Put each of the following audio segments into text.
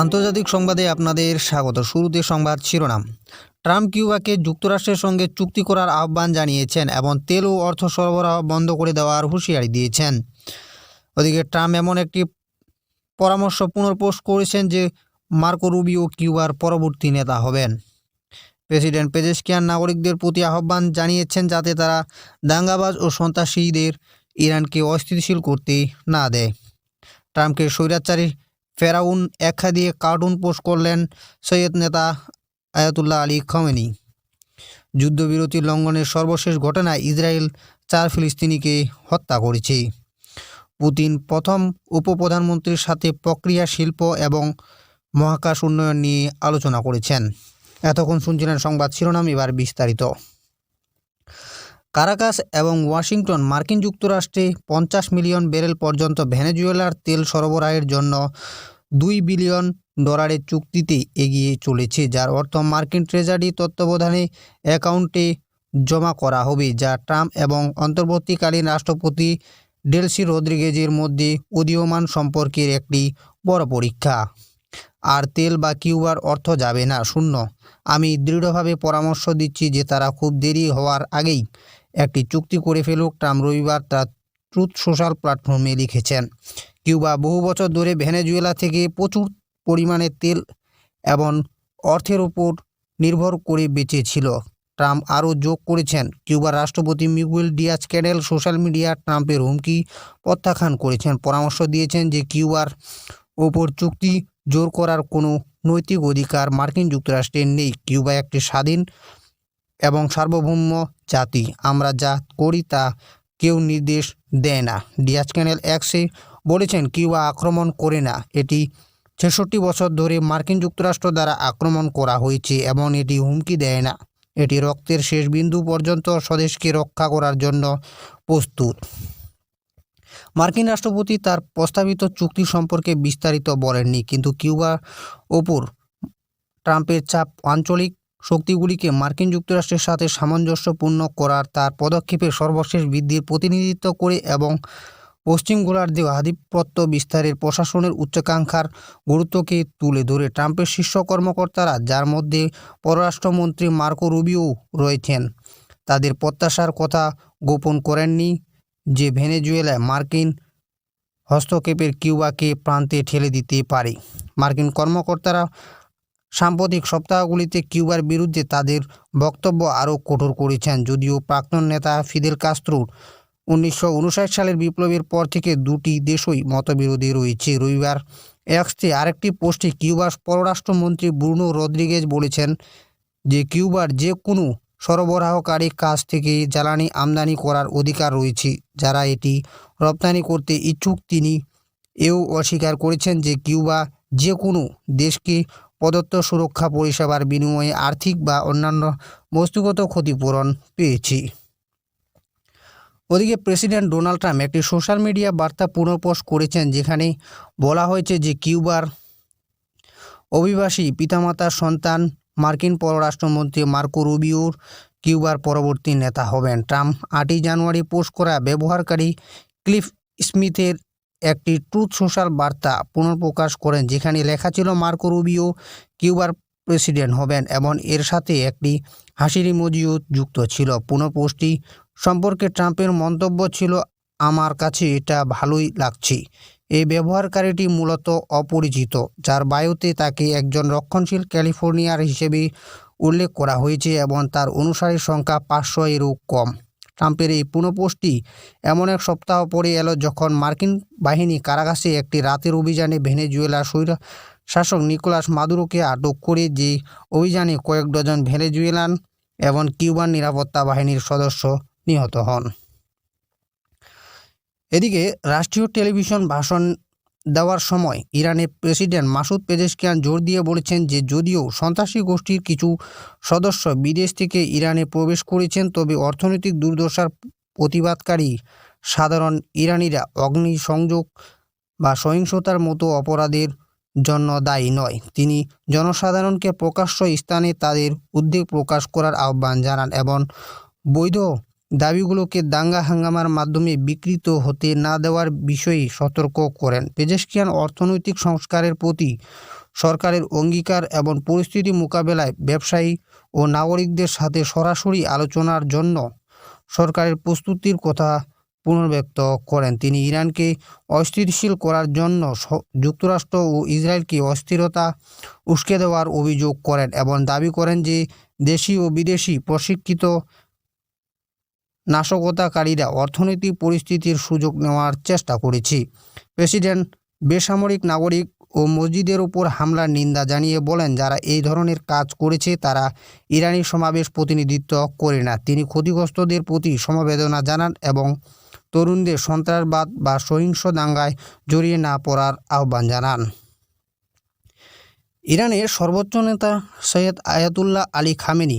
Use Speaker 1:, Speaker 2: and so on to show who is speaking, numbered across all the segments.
Speaker 1: আন্তর্জাতিক সংবাদে আপনাদের স্বাগত। শুরুতে সংবাদ শিরোনাম। ট্রাম্প কিউবাকে যুক্তরাষ্ট্রের সঙ্গে চুক্তি করার আহ্বান জানিয়েছেন এবং তেল ও অর্থ সরবরাহ বন্ধ করে দেওয়ার হুঁশিয়ারি দিয়েছেন। ওদিকে ট্রাম্প এমন একটি পরামর্শ পুনর্পোস্ট করেছেন যে মার্কো রুবিও কিউবার পরবর্তী নেতা হবেন। প্রেসিডেন্ট পেজেশকিয়ান নাগরিকদের প্রতি আহ্বান জানিয়েছেন যাতে তারা দাঙ্গাবাজ ও সন্ত্রাসীদের ইরানকে অস্থিতিশীল করতে না দেয়। ট্রাম্পকে স্বৈরাচারী ফেরাউন আখ্যা দিয়ে কার্টুন পোস্ট করলেন সৈয়দ নেতা আয়াতুল্লাহ আলী খামেনি। যুদ্ধবিরতি লঙ্ঘনের সর্বশেষ ঘটনায় ইসরায়েল 4 ফিলিস্তিনিকে হত্যা করেছে। পুতিন প্রথম উপপ্রধানমন্ত্রীর সাথে প্রক্রিয়া শিল্প এবং মহাকাশ উন্নয়ন নিয়ে আলোচনা করেছেন। এতক্ষণ শুনছিলেন সংবাদ শিরোনাম, এবার বিস্তারিত। কারাকাস এবং ওয়াশিংটন মার্কিন যুক্তরাষ্ট্রে 50 মিলিয়ন ব্যারেল পর্যন্ত ভেনেজুয়েলার তেল সরবরাহের জন্য $2 বিলিয়ন চুক্তিতে এগিয়ে চলেছে, যার অর্থ মার্কিন ট্রেজারি তত্ত্বাবধানে অ্যাকাউন্টে জমা করা হবে, যা ট্রাম্প এবং অন্তর্বর্তীকালীন রাষ্ট্রপতি ডেলসি রদ্রিগেজের মধ্যে উদীয়মান সম্পর্কের একটি বড় পরীক্ষা। আর তেল বা কিউবার অর্থ যাবে না শূন্য। আমি দৃঢ়ভাবে পরামর্শ দিচ্ছি যে তারা খুব দেরি হওয়ার আগেই একটি চুক্তি করে ফেলুক, ট্রাম্প রবিবার তার ট্রুথ সোশ্যাল প্ল্যাটফর্মে লিখেছেন। কিউবা বহু বছর ধরে ভেনেজুয়েলা থেকে প্রচুর পরিমাণে তেল এবং অর্থের উপর নির্ভর করে বেঁচে ছিল। ট্রাম্প আরও যোগ করেছেন, কিউবার রাষ্ট্রপতি মিগুয়েল ডিয়াজ ক্যানেল সোশ্যাল মিডিয়া ট্রাম্পের হুমকি প্রত্যাখ্যান করেছেন, পরামর্শ দিয়েছেন যে কিউবার ওপর চুক্তি জোর করার কোনো নৈতিক অধিকার মার্কিন যুক্তরাষ্ট্রের নেই। কিউবা একটি স্বাধীন এবং সার্বভৌম জাতি। আমরা যা করি তা কেউ নির্দেশ দেয় না। ডিয়াজ ক্যানেল এক্সে বলেছেন, কিউবা আক্রমণ করে না, এটি 66 বছর ধরে মার্কিন যুক্তরাষ্ট্র দ্বারা আক্রমণ করা হয়েছে এবং এটি হুমকি দেয় না। এটি রক্তের শেষ বিন্দু পর্যন্ত স্বদেশকে রক্ষা করার জন্য প্রস্তুত। মার্কিন রাষ্ট্রপতি তার প্রস্তাবিত চুক্তি সম্পর্কে বিস্তারিত বলেননি, কিন্তু কিউবার ওপর ট্রাম্পের চাপ আঞ্চলিক শক্তিগুলিকে মার্কিন যুক্তরাষ্ট্রের সাথে সামঞ্জস্যপূর্ণ করার তার পদক্ষেপের সর্বশেষ বৃদ্ধির প্রতিনিধিত্ব করে এবং পশ্চিম গোলার্ধে আধিপত্য বিস্তারের প্রশাসনের উচ্চাকাঙ্ক্ষার গুরুত্বকে তুলে ধরে। ট্রাম্পের শীর্ষ কর্মকর্তারা, যার মধ্যে পররাষ্ট্রমন্ত্রী মার্কো রুবিও রয়েছেন, তাদের প্রত্যাশার কথা গোপন করেননি যে ভেনেজুয়েলায় মার্কিন হস্তক্ষেপের কিউবাকে প্রান্তে ঠেলে দিতে পারে। মার্কিন কর্মকর্তারা সাম্প্রতিক সপ্তাহগুলিতে কিউবার বিরুদ্ধে তাদের বক্তব্য আরও কঠোর করেছেন। যদিও প্রাক্তন নেতা ফিদেল কাস্ত্রোর 1959 সালের বিপ্লবের পর থেকে দুটি দেশই মতবিরোধী রয়েছে। রবিবার এক্সে আরেকটি পোস্টে কিউবার পররাষ্ট্রমন্ত্রী ব্রুনো রদ্রিগেজ বলেছেন যে কিউবার যে কোনো সরবরাহকারীর কাছ থেকে জ্বালানি আমদানি করার অধিকার রয়েছে যারা এটি রপ্তানি করতে ইচ্ছুক। তিনি এও অস্বীকার করেছেন যে কিউবা যে কোনো দেশকে প্রদত্ত সুরক্ষা পরিষেবার বিনিময়ে আর্থিক বা অন্যান্য বস্তুগত ক্ষতিপূরণ পেয়েছে। ওদিকে প্রেসিডেন্ট ডোনাল্ড ট্রাম্প একটি সোশ্যাল মিডিয়া বার্তা পুনঃপোস্ট করেছেন, যেখানে বলা হয়েছে যে কিউবার অভিবাসী পিতামাতার সন্তান মার্কিন পররাষ্ট্রমন্ত্রী মার্কো রুবিওর কিউবার পরবর্তী নেতা হবেন। ট্রাম্প 8 জানুয়ারি পোস্ট করা ব্যবহারকারী ক্লিফ স্মিথের একটি ট্রুথ সোশ্যাল বার্তা পুনঃপ্রকাশ করেন, যেখানে লেখা ছিল মার্কো রুবিও কিউবার প্রেসিডেন্ট হবেন এবং এর সাথে একটি হাসির ইমোজিও যুক্ত ছিল। পুনঃপোস্টটি সম্পর্কে ট্রাম্পের মন্তব্য ছিল, আমার কাছে এটা ভালোই লাগছে। এই ব্যবহারকারীটি মূলত অপরিচিত, যার বায়োতে তাকে একজন রক্ষণশীল ক্যালিফোর্নিয়ার হিসেবে উল্লেখ করা হয়েছে এবং তার অনুসারীর সংখ্যা 500 এরও কম। ট্রাম্পের এই পুনঃপোস্টটি এমন এক সপ্তাহ পরে এলো যখন মার্কিন বাহিনী কারাকাসে একটি রাতের অভিযানে ভেনেজুয়েলার শাসক নিকোলাস মাদুরোকে আটক করে, যে অভিযানে কয়েক ডজন ভেনেজুয়েলান এবং কিউবান নিরাপত্তা বাহিনীর সদস্য নিহত হন। এদিকে রাষ্ট্রীয় টেলিভিশন ভাষণ দেওয়ার সময় ইরানের প্রেসিডেন্ট মাসুদ পেজেশকিয়ান জোর দিয়ে বলেছেন যে যদিও সন্ত্রাসী গোষ্ঠীর কিছু সদস্য বিদেশ থেকে ইরানে প্রবেশ করেছেন, তবে অর্থনৈতিক দুর্দশার প্রতিবাদকারী সাধারণ ইরানিরা অগ্নিসংযোগ বা সহিংসতার মতো অপরাধের জন্য দায়ী নয়। তিনি জনসাধারণকে প্রকাশ্য স্থানে তাদের উদ্বেগ প্রকাশ করার আহ্বান জানান এবং বৈধ দাবিগুলোকে দাঙ্গা হাঙ্গামার মাধ্যমে বিকৃত হতে না দেওয়ার বিষয়ে সতর্ক করেন। পেজেশকিয়ান অর্থনৈতিক সংস্কারের প্রতি সরকারের অঙ্গীকার এবং পরিস্থিতি মোকাবেলায় ব্যবসায়ী ও নাগরিকদের সাথে সরাসরি আলোচনার জন্য সরকারের প্রস্তুতির কথা পুনর্ব্যক্ত করেন। তিনি ইরানকে অস্থিতিশীল করার জন্য যুক্তরাষ্ট্র ও ইসরায়েলকে অস্থিরতা উস্কে দেওয়ার অভিযোগ করেন এবং দাবি করেন যে দেশি ও বিদেশি প্রশিক্ষিত নাশকতাকারীরা অর্থনৈতিক পরিস্থিতির সুযোগ নেওয়ার চেষ্টা করেছে। প্রেসিডেন্ট বেসামরিক নাগরিক ও মসজিদের উপর হামলার নিন্দা জানিয়ে বলেন, যারা এই ধরনের কাজ করেছে তারা ইরানি সমাবেশ প্রতিনিধিত্ব করে না। তিনি ক্ষতিগ্রস্তদের প্রতি সমবেদনা জানান এবং তরুণদের সন্ত্রাসবাদ বা সহিংস দাঙ্গায় জড়িয়ে না পড়ার আহ্বান জানান। ইরানের সর্বোচ্চ নেতা সৈয়দ আয়াতুল্লাহ আলী খামেনি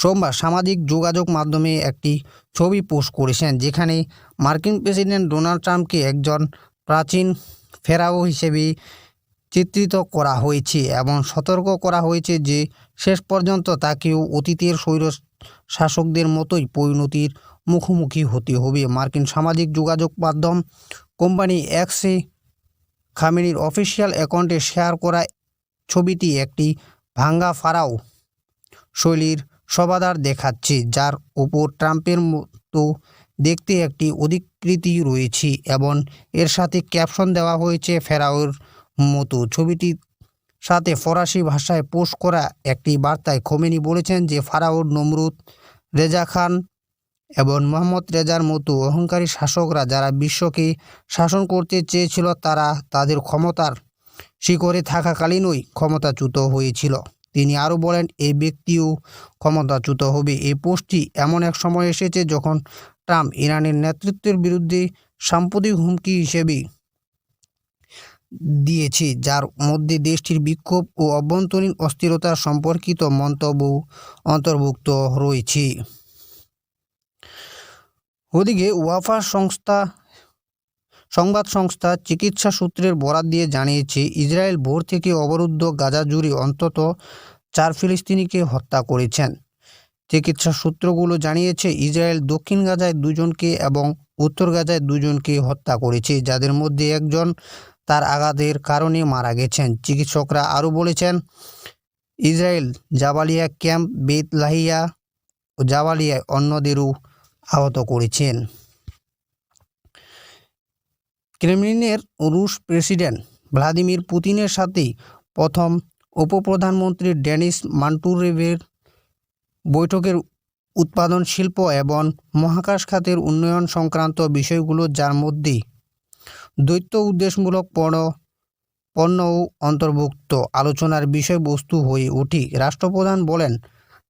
Speaker 1: সোমবার সামাজিক যোগাযোগ মাধ্যমে একটি ছবি পোস্ট করেছেন, যেখানে মার্কিন প্রেসিডেন্ট ডোনাল্ড ট্রাম্পকে একজন প্রাচীন ফেরাও হিসেবে চিত্রিত করা হয়েছে এবং সতর্ক করা হয়েছে যে শেষ পর্যন্ত তাকেও অতীতের স্বৈর শাসকদের মতোই পরিণতির মুখোমুখি হতে হবে। মার্কিন সামাজিক যোগাযোগ মাধ্যম কোম্পানি এক্সে খামেনির অফিসিয়াল অ্যাকাউন্টে শেয়ার করা ছবিটি একটি ভাঙ্গা ফারাও শৈলীর শবাধার দেখাচ্ছে, যার উপর ট্রাম্পের মতো দেখতে একটি অধিকৃতি রয়েছে এবং এর সাথে ক্যাপশন দেওয়া হয়েছে ফেরাওর মতো। ছবিটির সাথে ফরাসি ভাষায় পোস্ট করা একটি বার্তায় খোমেনি বলেছেন যে ফারাও নমরুদ, রেজা খান এবং মোহাম্মদ রেজার মতো অহংকারী শাসকরা যারা বিশ্বকে শাসন করতে চেয়েছিল তারা তাদের ক্ষমতার শিখরে থাকাকালীনই ক্ষমতাচ্যুত হয়েছিল। তিনি আরও বলেন, এই ব্যক্তিও ক্ষমতাচ্যুত হবে। এই পোস্টটি এমন এক সময় এসেছে যখন ট্রাম্প ইরানের নেতৃত্বের বিরুদ্ধে সাম্প্রতিক হুমকি হিসেবে দিয়েছে, যার মধ্যে দেশটির বিক্ষোভ ও অভ্যন্তরীণ অস্থিরতা সম্পর্কিত মন্তব্য অন্তর্ভুক্ত রয়েছে। ওদিকে ওয়াফা সংবাদ সংস্থা চিকিৎসা সূত্রের বরাত দিয়ে জানিয়েছে, ইসরায়েল ভোর থেকে অবরুদ্ধ গাজা জুড়ে অন্তত 4 ফিলিস্তিনিকে হত্যা করেছেন। চিকিৎসা সূত্রগুলো জানিয়েছে, ইসরায়েল দক্ষিণ গাজায় 2 জনকে এবং উত্তর গাজায় 2 জনকে হত্যা করেছে, যাদের মধ্যে একজন তার আঘাতের কারণে মারা গেছেন। চিকিৎসকরা আরও বলেছেন, ইসরায়েল জাবালিয়া ক্যাম্প, বেত লাহিয়া ও জাবালিয়ায় অন্যদেরও আহত করেছেন। ক্রেমলিনের রুশ প্রেসিডেন্ট ভ্লাদিমির পুতিনের সাথে প্রথম উপপ্রধানমন্ত্রী ডেনিস মান্টুরেভের বৈঠকের উৎপাদন শিল্প এবং মহাকাশ খাতের উন্নয়ন সংক্রান্ত বিষয়গুলো, যার মধ্যে দ্বৈত উদ্দেশ্যমূলক পণ্যও অন্তর্ভুক্ত, আলোচনার বিষয়বস্তু হয়ে ওঠে। রাষ্ট্রপ্রধান বলেন,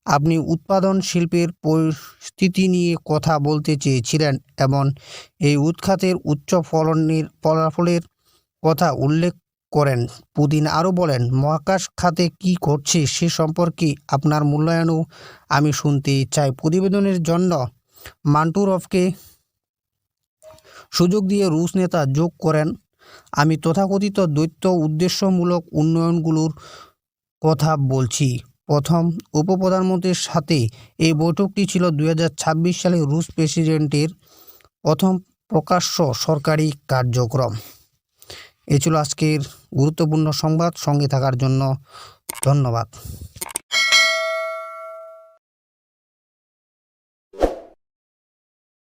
Speaker 1: আপনি উৎপাদন শিল্পের পরিস্থিতি নিয়ে কথা বলতে চেয়েছিলেন এবং এই উৎখাতের উচ্চ ফলাফলের কথা উল্লেখ করেন। পুতিন আরও বলেন, মহাকাশ খাতে কী ঘটছে সে সম্পর্কে আপনার মূল্যায়নও আমি শুনতে চাই। প্রতিবেদনের জন্য মান্টুরভকে সুযোগ দিয়ে রুশ নেতা যোগ করেন, আমি তথাকথিত দ্বৈত উদ্দেশ্যমূলক উন্নয়নগুলোর কথা বলছি। প্রথম উপপ্রধানমন্ত্রীর সাথে এই বৈঠকটি ছিল 2026 সালে রুশ প্রেসিডেন্টের প্রথম প্রকাশ্য সরকারি কার্যক্রম। এ ছিল আজকের গুরুত্বপূর্ণ সংবাদ। সঙ্গে থাকার জন্য ধন্যবাদ।